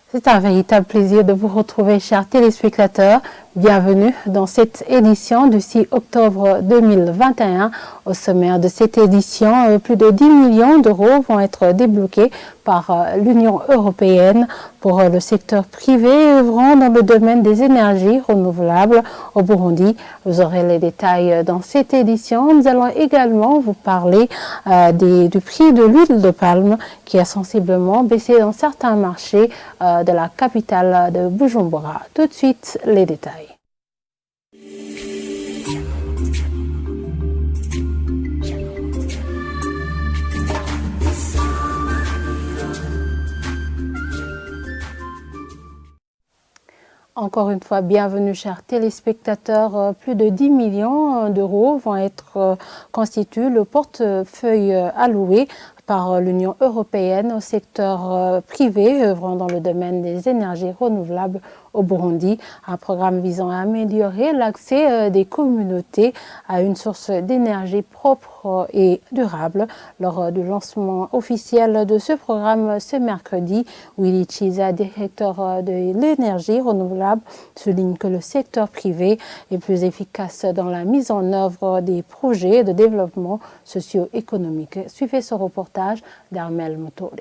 C'est un véritable plaisir de vous retrouver, chers téléspectateurs. Bienvenue dans cette édition du 6 octobre 2021. Au sommaire de cette édition, plus de 10 millions d'euros vont être débloqués par l'Union européenne pour le secteur privé œuvrant dans le domaine des énergies renouvelables au Burundi. Vous aurez les détails dans cette édition. Nous allons également vous parler du prix de l'huile de palme qui a sensiblement baissé dans certains marchés de la capitale de Bujumbura. Tout de suite, les détails. Encore une fois, bienvenue chers téléspectateurs. Plus de 10 millions d'euros constituent le portefeuille alloué par l'Union européenne au secteur privé œuvrant dans le domaine des énergies renouvelables au Burundi. Un programme visant à améliorer l'accès des communautés à une source d'énergie propre et durable. Lors du lancement officiel de ce programme ce mercredi, Willy Chiza, directeur de l'énergie renouvelable, souligne que le secteur privé est plus efficace dans la mise en œuvre des projets de développement socio-économique. Suivez ce reportage d'Armel Motore.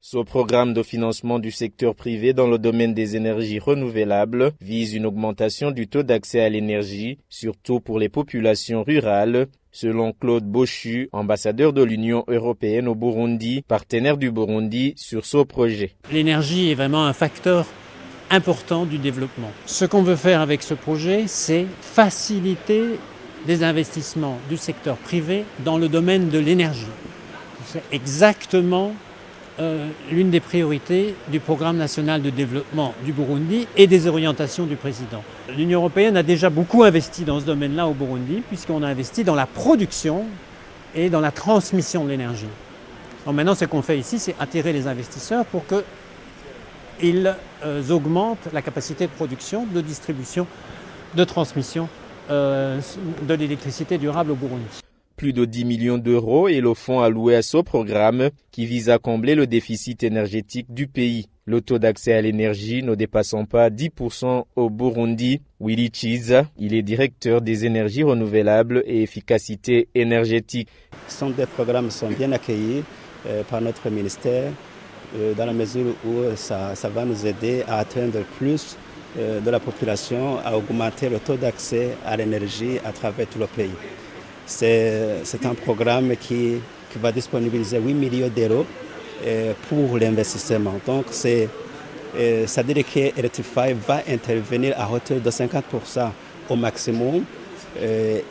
Ce programme de financement du secteur privé dans le domaine des énergies renouvelables vise une augmentation du taux d'accès à l'énergie, surtout pour les populations rurales, selon Claude Bochu, ambassadeur de l'Union européenne au Burundi, partenaire du Burundi sur ce projet. L'énergie est vraiment un facteur important du développement. Ce qu'on veut faire avec ce projet, c'est faciliter des investissements du secteur privé dans le domaine de l'énergie. C'est exactement l'une des priorités du programme national de développement du Burundi et des orientations du président. L'Union européenne a déjà beaucoup investi dans ce domaine-là au Burundi, puisqu'on a investi dans la production et dans la transmission de l'énergie. Donc maintenant, ce qu'on fait ici, c'est attirer les investisseurs pour qu'ils augmentent la capacité de production, de distribution, de transmission de l'électricité durable au Burundi. Plus de 10 millions d'euros est le fonds alloué à ce programme qui vise à combler le déficit énergétique du pays. Le taux d'accès à l'énergie ne dépassant pas 10% au Burundi. Willy Chiza, il est directeur des énergies renouvelables et efficacité énergétique. Ce sont des programmes qui sont bien accueillis par notre ministère dans la mesure où ça va nous aider à atteindre plus de la population, à augmenter le taux d'accès à l'énergie à travers tout le pays. C'est un programme qui va disponibiliser 8 millions d'euros pour l'investissement. Donc, ça veut dire que Electrify va intervenir à hauteur de 50% au maximum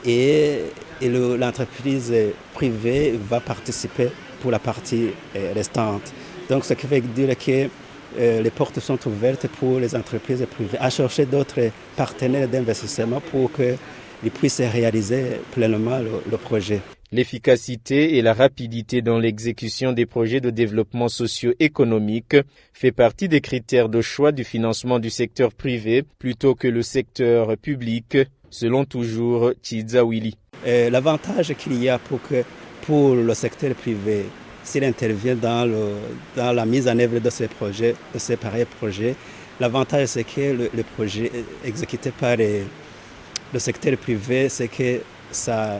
et l'entreprise privée va participer pour la partie restante. Donc, ce qui veut dire que les portes sont ouvertes pour les entreprises privées à chercher d'autres partenaires d'investissement pour qu'ils puissent réaliser pleinement le projet. L'efficacité et la rapidité dans l'exécution des projets de développement socio-économique fait partie des critères de choix du financement du secteur privé plutôt que le secteur public, selon toujours Chiza Willy. L'avantage qu'il y a pour le secteur privé, s'il intervient dans la mise en œuvre de ces projets, de ces pareils projets, l'avantage c'est que le projet exécuté par le secteur privé, c'est que ça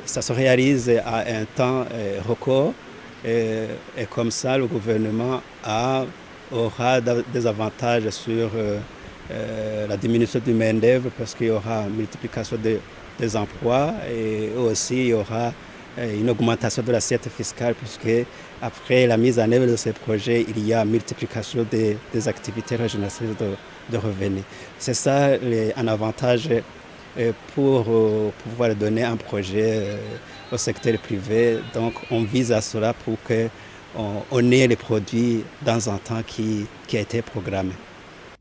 se réalise à un temps record et comme ça le gouvernement aura des avantages sur la diminution du main-d'œuvre parce qu'il y aura une multiplication des emplois et aussi il y aura une augmentation de l'assiette fiscale puisque après la mise en œuvre de ces projets, il y a multiplication des activités régénératrices de revenus. C'est ça un avantage pour pouvoir donner un projet au secteur privé. Donc on vise à cela pour qu'on ait les produits dans un temps qui a été programmé.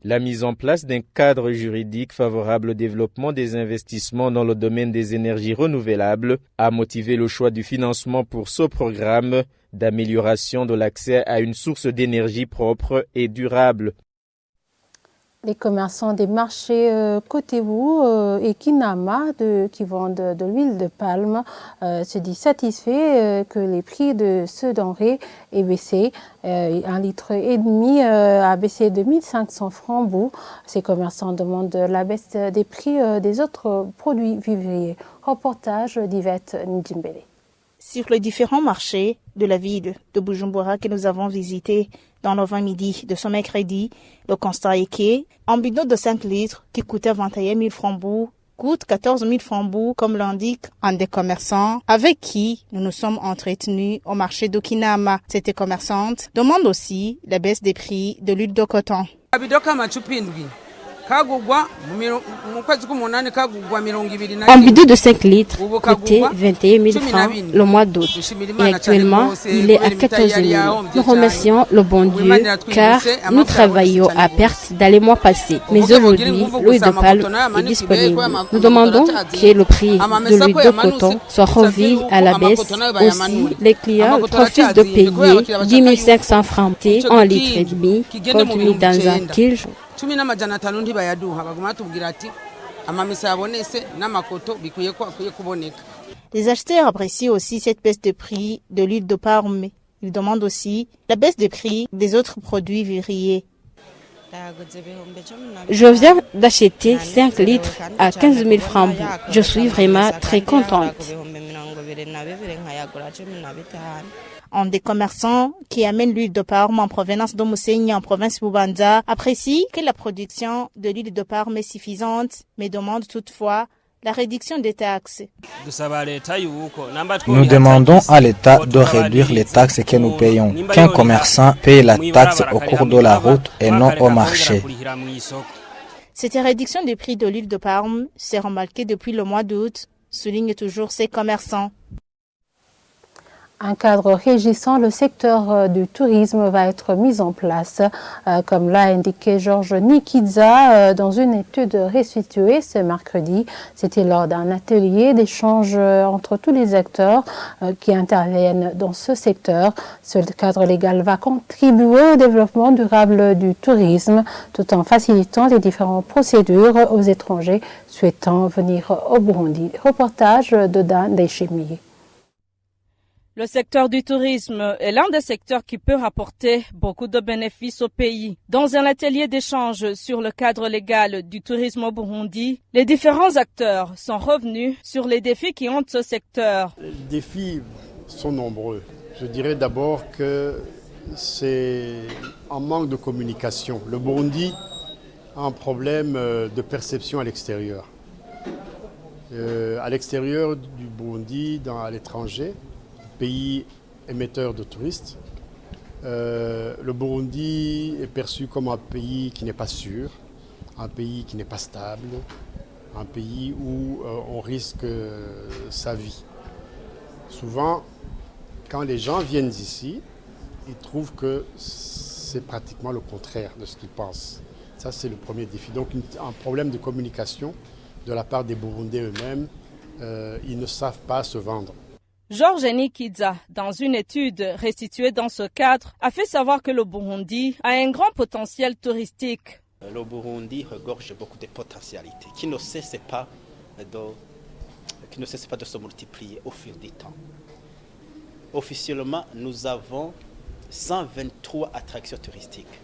La mise en place d'un cadre juridique favorable au développement des investissements dans le domaine des énergies renouvelables a motivé le choix du financement pour ce programme d'amélioration de l'accès à une source d'énergie propre et durable. Les commerçants des marchés Kotebu et Kinama qui vendent de l'huile de palme se disent satisfaits que les prix de ce denrée aient baissé. 1,5 litre a baissé de 1500 francs bout. Ces commerçants demandent la baisse des prix des autres produits vivriers. Reportage d'Yvette Ndjimbele. Sur les différents marchés de la ville de Bujumbura que nous avons visités dans l'avant-midi de ce mercredi, le constat est qu'un bidon de 5 litres qui coûtait 21 000 francs bout coûte 14 000 francs bout, comme l'indique un des commerçants avec qui nous nous sommes entretenus au marché d'Okinama. Cette commerçante demande aussi la baisse des prix de l'huile de coton. Un bidon de 5 litres coûtait 21 000 francs le mois d'août et actuellement il est à 14 000. Nous remercions le bon Dieu car nous travaillons à perte dans les mois passés. Mais aujourd'hui, l'huile de palme est disponible. Nous demandons que le prix de l'huile de coton soit revu à la baisse. Aussi, les clients refusent de payer 10 500 francs en litre et demi contenu dans un kilo. Les acheteurs apprécient aussi cette baisse de prix de l'huile de palme. Ils demandent aussi la baisse des prix des autres produits vivriers. Je viens d'acheter 5 litres à 15 000 francs. Je suis vraiment très contente. Un des commerçants qui amène l'huile de palme en provenance d'Omusenyi en province Bubanza apprécie que la production de l'huile de palme est suffisante, mais demande toutefois la réduction des taxes. Nous demandons à l'État de réduire les taxes que nous payons, qu'un commerçant paye la taxe au cours de la route et non au marché. Cette réduction des prix de l'huile de palme s'est remarquée depuis le mois d'août, soulignent toujours ces commerçants. Un cadre régissant le secteur du tourisme va être mis en place, comme l'a indiqué Georges Nikidza dans une étude restituée ce mercredi. C'était lors d'un atelier d'échange entre tous les acteurs qui interviennent dans ce secteur. Ce cadre légal va contribuer au développement durable du tourisme tout en facilitant les différentes procédures aux étrangers souhaitant venir au Burundi. Reportage de Dan Deschemier. Le secteur du tourisme est l'un des secteurs qui peut rapporter beaucoup de bénéfices au pays. Dans un atelier d'échange sur le cadre légal du tourisme au Burundi, les différents acteurs sont revenus sur les défis qui hantent ce secteur. Les défis sont nombreux. Je dirais d'abord que c'est un manque de communication. Le Burundi a un problème de perception à l'extérieur. À l'extérieur du Burundi, à l'étranger, pays émetteur de touristes. Le Burundi est perçu comme un pays qui n'est pas sûr, un pays qui n'est pas stable, un pays où on risque sa vie. Souvent, quand les gens viennent ici, ils trouvent que c'est pratiquement le contraire de ce qu'ils pensent. Ça, c'est le premier défi. Donc, un problème de communication de la part des Burundais eux-mêmes. Ils ne savent pas se vendre. Georges Nikidza, dans une étude restituée dans ce cadre, a fait savoir que le Burundi a un grand potentiel touristique. Le Burundi regorge beaucoup de potentialités qui ne cessent pas de se multiplier au fil du temps. Officiellement, nous avons 123 attractions touristiques.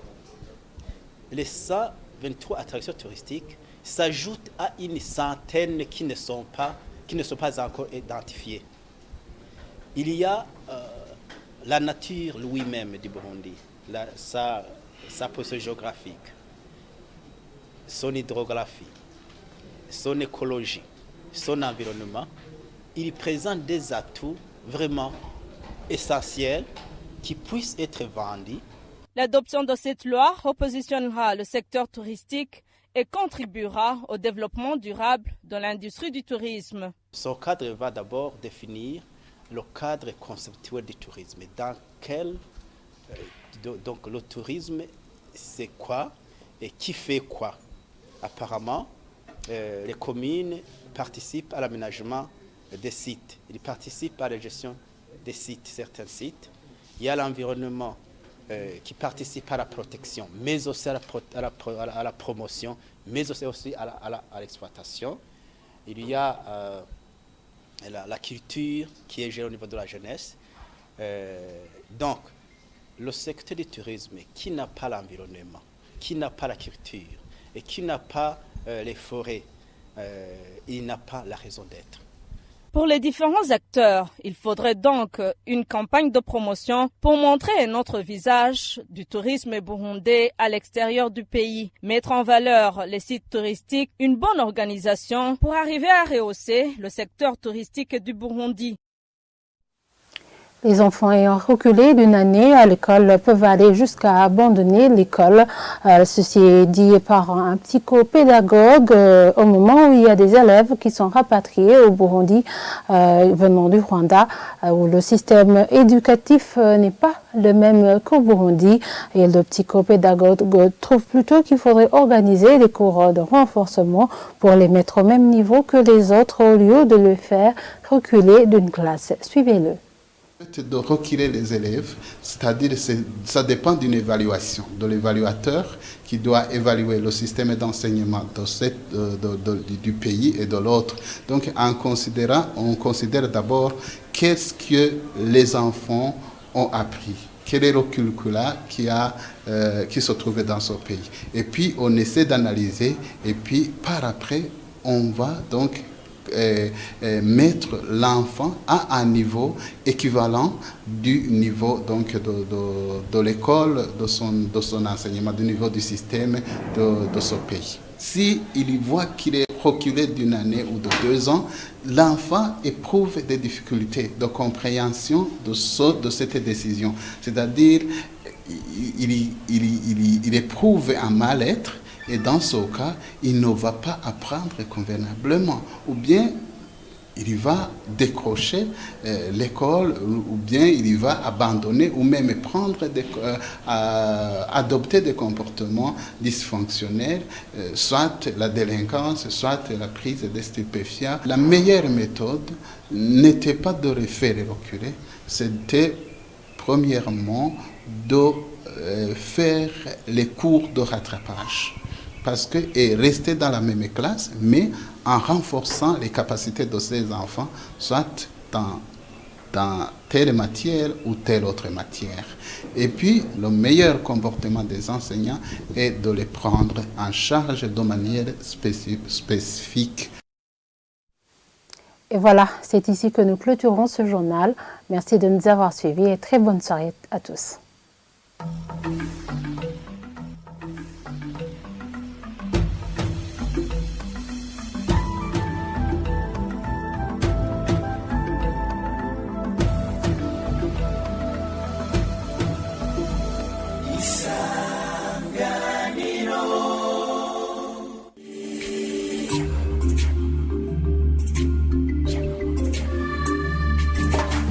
Les 123 attractions touristiques s'ajoutent à une centaine qui ne sont pas encore identifiées. Il y a la nature lui-même du Burundi, sa position géographique, son hydrographie, son écologie, son environnement. Il présente des atouts vraiment essentiels qui puissent être vendus. L'adoption de cette loi repositionnera le secteur touristique et contribuera au développement durable de l'industrie du tourisme. Ce cadre va d'abord définir le cadre conceptuel du tourisme, dans quel donc le tourisme c'est quoi et qui fait quoi. Apparemment, les communes participent à l'aménagement des sites, ils participent à la gestion des sites, certains sites. Il y a l'environnement qui participent à la protection, mais aussi à la promotion, mais aussi à l'exploitation. Il y a la culture qui est gérée au niveau de la jeunesse. Donc, le secteur du tourisme qui n'a pas l'environnement, qui n'a pas la culture et qui n'a pas les forêts, il n'a pas la raison d'être. Pour les différents acteurs, il faudrait donc une campagne de promotion pour montrer un autre visage du tourisme burundais à l'extérieur du pays. Mettre en valeur les sites touristiques, une bonne organisation pour arriver à rehausser le secteur touristique du Burundi. Les enfants ayant reculé d'une année à l'école peuvent aller jusqu'à abandonner l'école. Ceci est dit par un psychopédagogue au moment où il y a des élèves qui sont rapatriés au Burundi venant du Rwanda, où le système éducatif n'est pas le même qu'au Burundi. Et le psychopédagogue trouve plutôt qu'il faudrait organiser des cours de renforcement pour les mettre au même niveau que les autres au lieu de le faire reculer d'une classe. Suivez-le. De reculer les élèves, c'est-à-dire ça dépend d'une évaluation, de l'évaluateur qui doit évaluer le système d'enseignement du pays et de l'autre. Donc on considère d'abord qu'est-ce que les enfants ont appris, quel est le curricula qui se trouvait dans ce pays. Et puis on essaie d'analyser et puis par après on va donc mettre l'enfant à un niveau équivalent du niveau donc de l'école, de son enseignement, du niveau du système de ce pays. Si il voit qu'il est reculé d'une année ou de 2 ans, l'enfant éprouve des difficultés de compréhension de cette décision. C'est-à-dire, il éprouve un mal-être. Et dans ce cas, il ne va pas apprendre convenablement. Ou bien, il va décrocher l'école, ou bien il va abandonner, ou même adopter des comportements dysfonctionnels, soit la délinquance, soit la prise de stupéfiants. La meilleure méthode n'était pas de le faire reculer, c'était premièrement de faire les cours de rattrapage. Et rester dans la même classe, mais en renforçant les capacités de ces enfants, soit dans telle matière ou telle autre matière. Et puis, le meilleur comportement des enseignants est de les prendre en charge de manière spécifique. Et voilà, c'est ici que nous clôturons ce journal. Merci de nous avoir suivis et très bonne soirée à tous.